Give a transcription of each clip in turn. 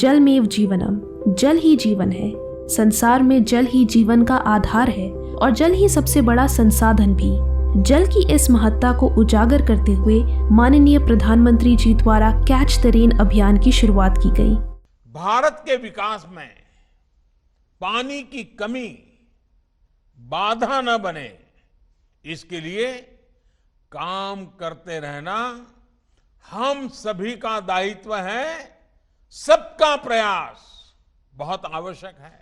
जलमेव जीवनम, जल ही जीवन है। संसार में जल ही जीवन का आधार है और जल ही सबसे बड़ा संसाधन भी। जल की इस महत्ता को उजागर करते हुए माननीय प्रधानमंत्री जी द्वारा कैच द रेन अभियान की शुरुआत की गई। भारत के विकास में पानी की कमी बाधा न बने, इसके लिए काम करते रहना हम सभी का दायित्व है। सबका प्रयास बहुत आवश्यक है।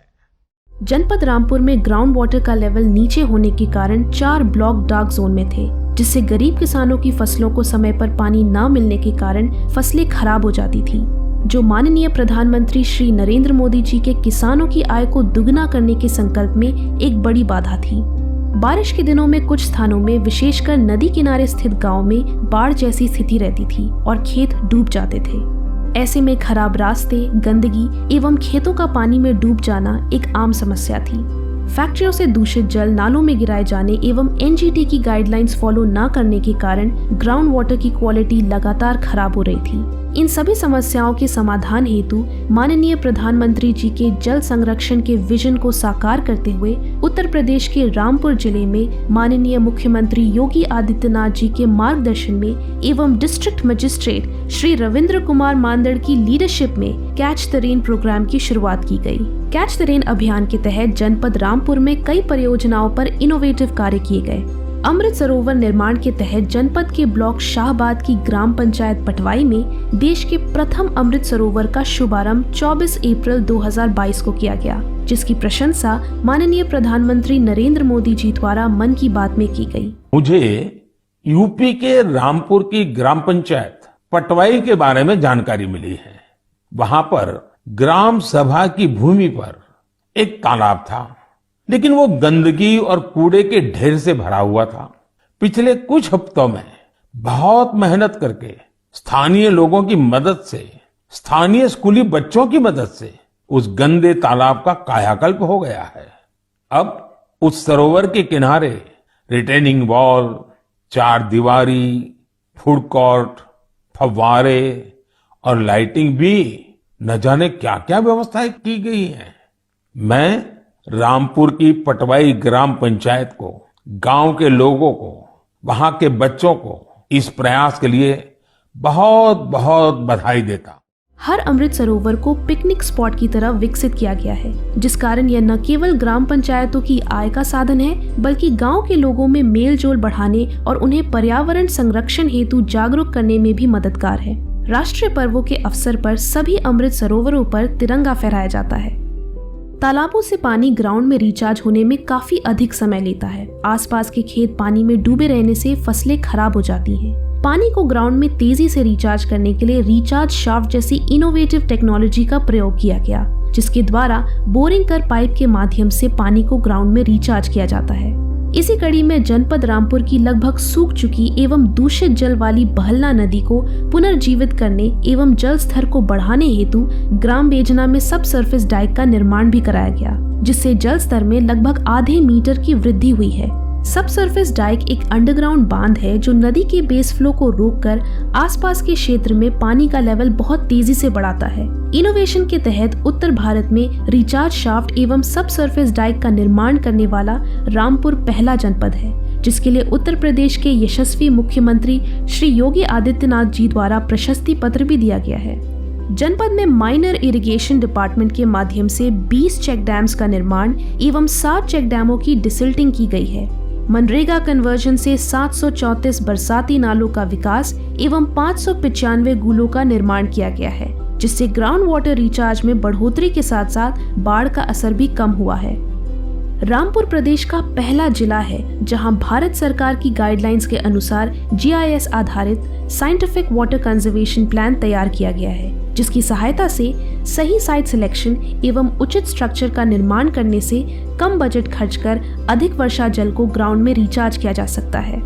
जनपद रामपुर में ग्राउंड वाटर का लेवल नीचे होने के कारण 4 ब्लॉक डार्क जोन में थे, जिससे गरीब किसानों की फसलों को समय पर पानी न मिलने के कारण फसलें खराब हो जाती थी, जो माननीय प्रधानमंत्री श्री नरेंद्र मोदी जी के किसानों की आय को दुगना करने के संकल्प में एक बड़ी बाधा थी। बारिश के दिनों में कुछ स्थानों में, विशेषकर नदी किनारे स्थित गांव में बाढ़ जैसी स्थिति रहती थी और खेत डूब जाते थे। ऐसे में खराब रास्ते, गंदगी एवं खेतों का पानी में डूब जाना एक आम समस्या थी। फैक्ट्रियों से दूषित जल नालों में गिराए जाने एवं एनजीटी की गाइडलाइंस फॉलो न करने के कारण ग्राउंड वाटर की क्वालिटी लगातार खराब हो रही थी। इन सभी समस्याओं के समाधान हेतु माननीय प्रधानमंत्री जी के जल संरक्षण के विजन को साकार करते हुए उत्तर प्रदेश के रामपुर जिले में माननीय मुख्यमंत्री योगी आदित्यनाथ जी के मार्गदर्शन में एवं डिस्ट्रिक्ट मजिस्ट्रेट श्री रविंद्र कुमार मांदड़ की लीडरशिप में कैच द रेन प्रोग्राम की शुरुआत की गई। कैच द रेन अभियान के तहत जनपद रामपुर में कई परियोजनाओं पर इनोवेटिव कार्य किए गए। अमृत सरोवर निर्माण के तहत जनपद के ब्लॉक शाहबाद की ग्राम पंचायत पटवाई में देश के प्रथम अमृत सरोवर का शुभारंभ 24 अप्रैल 2022 को किया गया, जिसकी प्रशंसा माननीय प्रधानमंत्री नरेंद्र मोदी जी द्वारा मन की बात में की गई। मुझे यूपी के रामपुर की ग्राम पंचायत पटवाई के बारे में जानकारी मिली है। वहाँ पर ग्राम सभा की भूमि पर एक तालाब था, लेकिन वो गंदगी और कूड़े के ढेर से भरा हुआ था। पिछले कुछ हफ्तों में बहुत मेहनत करके स्थानीय लोगों की मदद से, स्थानीय स्कूली बच्चों की मदद से उस गंदे तालाब का कायाकल्प हो गया है। अब उस सरोवर के किनारे रिटेनिंग वॉल, 4 दीवारी, फूड कोर्ट, फव्वारे और लाइटिंग भी न जाने क्या क्या व्यवस्थाएं की गई हैं। मैं रामपुर की पटवाई ग्राम पंचायत को, गांव के लोगों को, वहां के बच्चों को इस प्रयास के लिए बहुत बहुत बधाई देता। हर अमृत सरोवर को पिकनिक स्पॉट की तरह विकसित किया गया है, जिस कारण यह न केवल ग्राम पंचायतों की आय का साधन है, बल्कि गांव के लोगों में मेल जोल बढ़ाने और उन्हें पर्यावरण संरक्षण हेतु जागरूक करने में भी मददगार है। राष्ट्रीय पर्वों के अवसर पर सभी अमृत सरोवरों पर तिरंगा फहराया जाता है। तालाबों से पानी ग्राउंड में रिचार्ज होने में काफी अधिक समय लेता है। आसपास के खेत पानी में डूबे रहने से फसलें खराब हो जाती हैं। पानी को ग्राउंड में तेजी से रिचार्ज करने के लिए रिचार्ज शाफ्ट जैसी इनोवेटिव टेक्नोलॉजी का प्रयोग किया गया, जिसके द्वारा बोरिंग कर पाइप के माध्यम से पानी को ग्राउंड में रिचार्ज किया जाता है। इसी कड़ी में जनपद रामपुर की लगभग सूख चुकी एवं दूषित जल वाली बहलना नदी को पुनर्जीवित करने एवं जल स्तर को बढ़ाने हेतु ग्राम बेजना में सब सरफेस डाइक का निर्माण भी कराया गया, जिससे जल स्तर में लगभग आधे मीटर की वृद्धि हुई है। सब सरफेस डाइक एक अंडरग्राउंड बांध है जो नदी के बेस फ्लो को रोककर आसपास के क्षेत्र में पानी का लेवल बहुत तेजी से बढ़ाता है। इनोवेशन के तहत उत्तर भारत में रिचार्ज शाफ्ट एवं सब सरफेस डाइक का निर्माण करने वाला रामपुर पहला जनपद है, जिसके लिए उत्तर प्रदेश के यशस्वी मुख्यमंत्री श्री योगी आदित्यनाथ जी द्वारा प्रशस्ति पत्र भी दिया गया है। जनपद में माइनर इरिगेशन डिपार्टमेंट के माध्यम से 20 चेक डैम्स का निर्माण एवं 7 चेक डैमों की डिसिल्टिंग की गई है। मनरेगा कन्वर्जन से 734 बरसाती नालों का विकास एवं 595 गूलों का निर्माण किया गया है, जिससे ग्राउंड वाटर रिचार्ज में बढ़ोतरी के साथ साथ बाढ़ का असर भी कम हुआ है। रामपुर प्रदेश का पहला जिला है जहां भारत सरकार की गाइडलाइंस के अनुसार GIS आधारित साइंटिफिक वाटर कंजर्वेशन प्लान तैयार किया गया है, जिसकी सहायता से सही साइट सिलेक्शन एवं उचित स्ट्रक्चर का निर्माण करने से कम बजट खर्च कर अधिक वर्षा जल को ग्राउंड में रिचार्ज किया जा सकता है।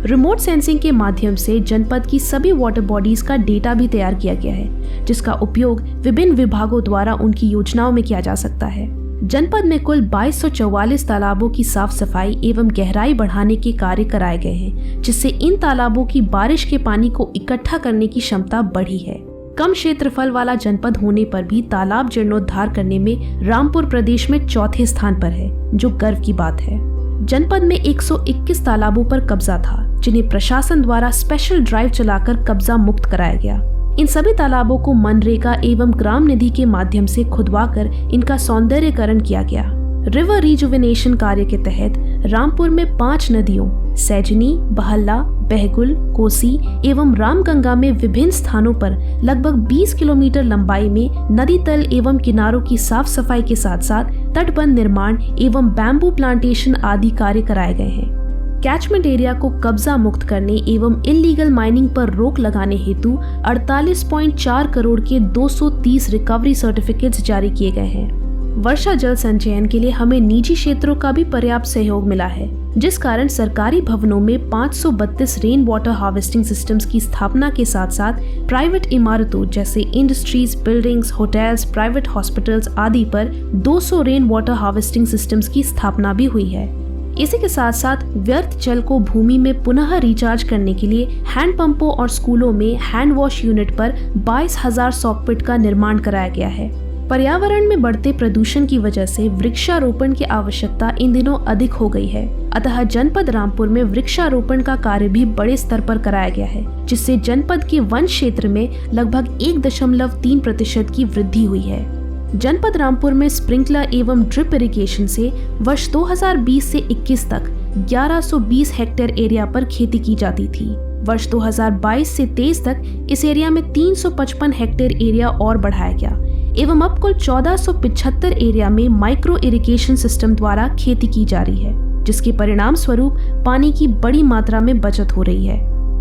रिमोट सेंसिंग के माध्यम से जनपद की सभी वाटर बॉडीज का डेटा भी तैयार किया गया है, जिसका उपयोग विभिन्न विभागों द्वारा उनकी योजनाओं में किया जा सकता है। जनपद में कुल 2244 तालाबों की साफ सफाई एवं गहराई बढ़ाने के कार्य कराए गए हैं, जिससे इन तालाबों की बारिश के पानी को इकट्ठा करने की क्षमता बढ़ी है। कम क्षेत्रफल वाला जनपद होने पर भी तालाब जीर्णोद्धार करने में रामपुर प्रदेश में चौथे स्थान पर है, जो गर्व की बात है। जनपद में 121 तालाबों पर कब्जा था, जिन्हें प्रशासन द्वारा स्पेशल ड्राइव चलाकर कब्जा मुक्त कराया गया। इन सभी तालाबों को मनरेगा एवं ग्राम निधि के माध्यम से खुदवाकर इनका सौंदर्यीकरण किया गया। रिवर रिजुविनेशन कार्य के तहत रामपुर में 5 नदियों सैजनी, बहल्ला, बहगुल, कोसी एवं रामगंगा में विभिन्न स्थानों पर लगभग 20 किलोमीटर लंबाई में नदी तल एवं किनारों की साफ सफाई के साथ साथ तटबंध निर्माण एवं बैम्बू प्लांटेशन आदि कार्य कराए गए हैं। कैचमेंट एरिया को कब्जा मुक्त करने एवं इल्लीगल माइनिंग पर रोक लगाने हेतु 48.4 करोड़ के 230 रिकवरी सर्टिफिकेट्स जारी किए गए हैं। वर्षा जल संचयन के लिए हमें निजी क्षेत्रों का भी पर्याप्त सहयोग मिला है, जिस कारण सरकारी भवनों में 532 रेन वाटर हार्वेस्टिंग सिस्टम्स की स्थापना के साथ साथ प्राइवेट इमारतों जैसे industries, buildings, hotels, private hospitals आदि पर 200 रेन वाटर हार्वेस्टिंग सिस्टम्स की स्थापना भी हुई है। इसी के साथ साथ व्यर्थ जल को भूमि में पुनः रिचार्ज करने के लिए हैंडपंपों और स्कूलों में हैंड वॉश यूनिट पर 22,000 सॉकपिट का निर्माण कराया गया है। पर्यावरण में बढ़ते प्रदूषण की वजह से वृक्षारोपण की आवश्यकता इन दिनों अधिक हो गई है, अतः जनपद रामपुर में वृक्षारोपण का कार्य भी बड़े स्तर पर कराया गया है, जिससे जनपद के वन क्षेत्र में लगभग 1.3% की वृद्धि हुई है। जनपद रामपुर में स्प्रिंकलर एवं ड्रिप इरिगेशन से वर्ष 2020 से 21 तक 1120 हेक्टेयर एरिया पर खेती की जाती थी। वर्ष 2022 से 23 तक इस एरिया में 355 हेक्टेयर एरिया और बढ़ाया गया एवं अब कुल 1475 एरिया में माइक्रो इरिगेशन सिस्टम द्वारा खेती की जा रही है, जिसके परिणाम स्वरूप पानी की बड़ी मात्रा में बचत हो रही है।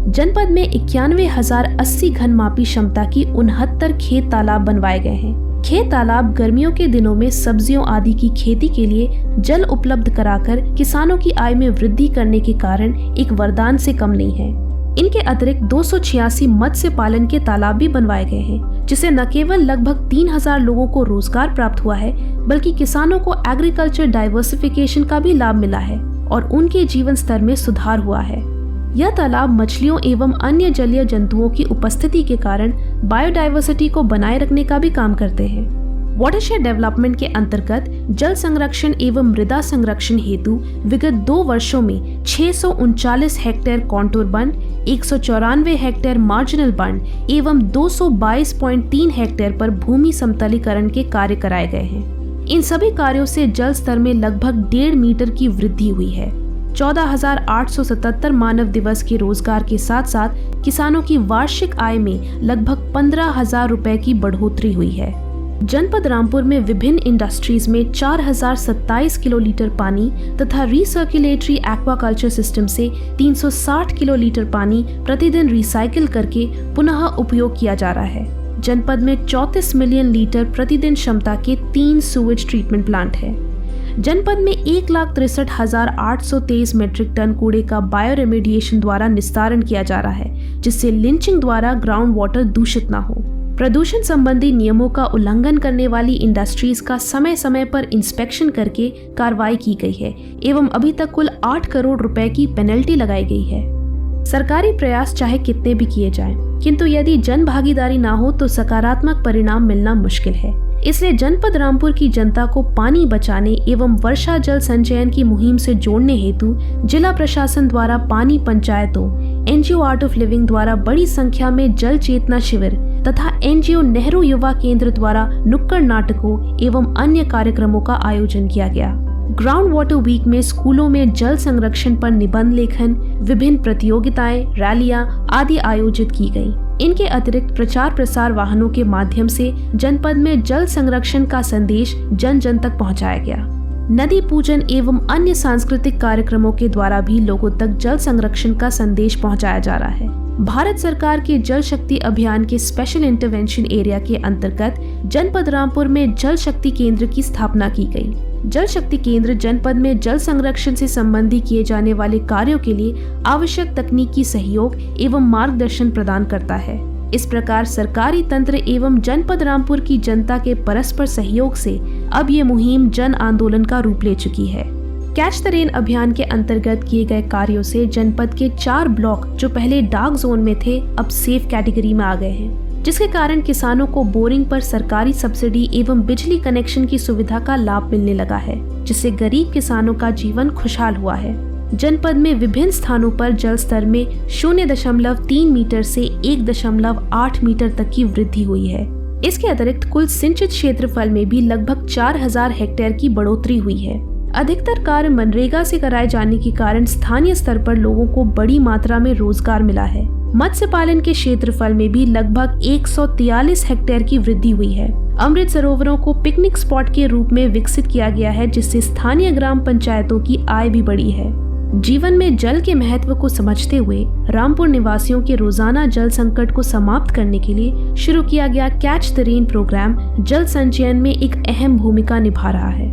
जनपद में 91,080 घनमापी क्षमता की 69 खेत तालाब बनवाए गए हैं। खेत तालाब गर्मियों के दिनों में सब्जियों आदि की खेती के लिए जल उपलब्ध कराकर किसानों की आय में वृद्धि करने के कारण एक वरदान से कम नहीं है। इनके अतिरिक्त 286 मत्स्य पालन के तालाब भी बनवाए गए हैं, जिससे न केवल लगभग 3000 लोगों को रोजगार प्राप्त हुआ है, बल्कि किसानों को एग्रीकल्चर डाइवर्सिफिकेशन का भी लाभ मिला है और उनके जीवन स्तर में सुधार हुआ है। यह तालाब मछलियों एवं अन्य जलीय जंतुओं की उपस्थिति के कारण बायोडाइवर्सिटी को बनाए रखने का भी काम करते हैं। वाटरशेड डेवलपमेंट के अंतर्गत जल संरक्षण एवं मृदा संरक्षण हेतु विगत 2 वर्षों में 639 hectare contour one, 194 hectare marginal one एवं 222.3 हेक्टेयर पर भूमि समतलीकरण के कार्य कराए गए हैं। इन सभी कार्यों से जल स्तर में लगभग 1.5 मीटर की वृद्धि हुई है। 14,877 मानव दिवस के रोजगार के साथ साथ किसानों की वार्षिक आय में लगभग 15,000 रुपए की बढ़ोतरी हुई है। जनपद रामपुर में विभिन्न इंडस्ट्रीज में 4,027 किलोलीटर पानी तथा रिसर्कुलेटरी एक्वाकल्चर सिस्टम से 360 किलोलीटर पानी प्रतिदिन रिसाइकिल करके पुनः उपयोग किया जा रहा है। जनपद में 34 मिलियन लीटर प्रतिदिन क्षमता के 3 सुवेज ट्रीटमेंट प्लांट है। जनपद में 1,63,823 मीट्रिक टन कूड़े का बायो रेमेडिएशन द्वारा निस्तारण किया जा रहा है, जिससे लिंचिंग द्वारा ग्राउंड वाटर दूषित न हो। प्रदूषण संबंधी नियमों का उल्लंघन करने वाली इंडस्ट्रीज का समय समय पर इंस्पेक्शन करके कार्रवाई की गई है एवं अभी तक कुल 8 करोड़ रुपए की पेनल्टी लगाई गई है। सरकारी प्रयास चाहे कितने भी किए जाएं, किंतु यदि जन भागीदारी ना हो तो सकारात्मक परिणाम मिलना मुश्किल है। इसलिए जनपद रामपुर की जनता को पानी बचाने एवं वर्षा जल संचयन की मुहिम से जोड़ने हेतु जिला प्रशासन द्वारा पानी पंचायतों, एनजीओ आर्ट ऑफ लिविंग द्वारा बड़ी संख्या में जल चेतना शिविर तथा एनजीओ नेहरू युवा केंद्र द्वारा नुक्कड़ नाटकों एवं अन्य कार्यक्रमों का आयोजन किया गया। ग्राउंड वाटर वीक में स्कूलों में जल संरक्षण पर निबंध लेखन, विभिन्न प्रतियोगिताएं, रैलियां आदि आयोजित की गई। इनके अतिरिक्त प्रचार प्रसार वाहनों के माध्यम से जनपद में जल संरक्षण का संदेश जन जन तक पहुंचाया गया। नदी पूजन एवं अन्य सांस्कृतिक कार्यक्रमों के द्वारा भी लोगों तक जल संरक्षण का संदेश पहुंचाया जा रहा है। भारत सरकार के जल शक्ति अभियान के स्पेशल इंटरवेंशन एरिया के अंतर्गत जनपद रामपुर में जल शक्ति केंद्र की स्थापना की गई। जल शक्ति केंद्र जनपद में जल संरक्षण से संबंधी किए जाने वाले कार्यों के लिए आवश्यक तकनीकी सहयोग एवं मार्गदर्शन प्रदान करता है। इस प्रकार सरकारी तंत्र एवं जनपद रामपुर की जनता के परस्पर सहयोग से अब ये मुहिम जन आंदोलन का रूप ले चुकी है। कैच द रेन अभियान के अंतर्गत किए गए कार्यों से जनपद के 4 ब्लॉक जो पहले डार्क जोन में थे अब सेफ कैटेगरी में आ गए हैं। जिसके कारण किसानों को बोरिंग पर सरकारी सब्सिडी एवं बिजली कनेक्शन की सुविधा का लाभ मिलने लगा है, जिससे गरीब किसानों का जीवन खुशहाल हुआ है। जनपद में विभिन्न स्थानों पर जल स्तर में 0.3 मीटर से 1.8 मीटर तक की वृद्धि हुई है। इसके अतिरिक्त कुल सिंचित क्षेत्रफल में भी लगभग 4000 हेक्टेयर की बढ़ोतरी हुई है। अधिकतर कार्य मनरेगा से कराए जाने के कारण स्थानीय स्तर पर लोगों को बड़ी मात्रा में रोजगार मिला है। मत्स्य पालन के क्षेत्रफल में भी लगभग 143 हेक्टेयर की वृद्धि हुई है। अमृत सरोवरों को पिकनिक स्पॉट के रूप में विकसित किया गया है, जिससे स्थानीय ग्राम पंचायतों की आय भी बढ़ी है। जीवन में जल के महत्व को समझते हुए रामपुर निवासियों के रोजाना जल संकट को समाप्त करने के लिए शुरू किया गया कैच द रेन प्रोग्राम जल संचयन में एक अहम भूमिका निभा रहा है।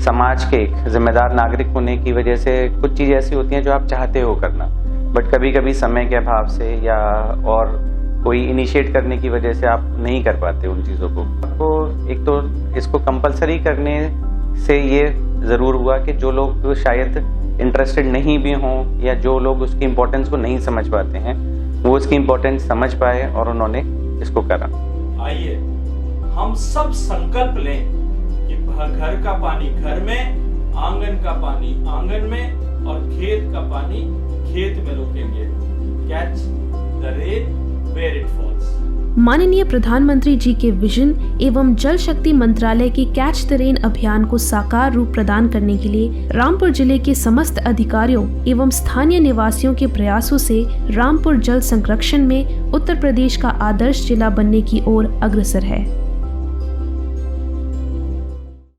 समाज के एक जिम्मेदार नागरिक होने की वजह से कुछ चीज़ें ऐसी होती हैं जो आप चाहते हो करना, बट कभी कभी समय के अभाव से या और कोई इनिशिएट करने की वजह से आप नहीं कर पाते उन चीज़ों को। आपको एक तो इसको कंपलसरी करने से ये ज़रूर हुआ कि जो लोग शायद इंटरेस्टेड नहीं भी हों या जो लोग उसकी इम्पोर्टेंस को नहीं समझ पाते हैं, वो इसकी इम्पोर्टेंस समझ पाए और उन्होंने इसको करा। आइए हम सब संकल्प लें कि घर का पानी घर में, आंगन का पानी आंगन में और खेत का पानी खेत में रोकेंगे। Catch the rain where it falls. माननीय प्रधानमंत्री जी के विजन एवं जल शक्ति मंत्रालय के कैच द रेन अभियान को साकार रूप प्रदान करने के लिए रामपुर जिले के समस्त अधिकारियों एवं स्थानीय निवासियों के प्रयासों से रामपुर जल संरक्षण में उत्तर प्रदेश का आदर्श जिला बनने की ओर अग्रसर है।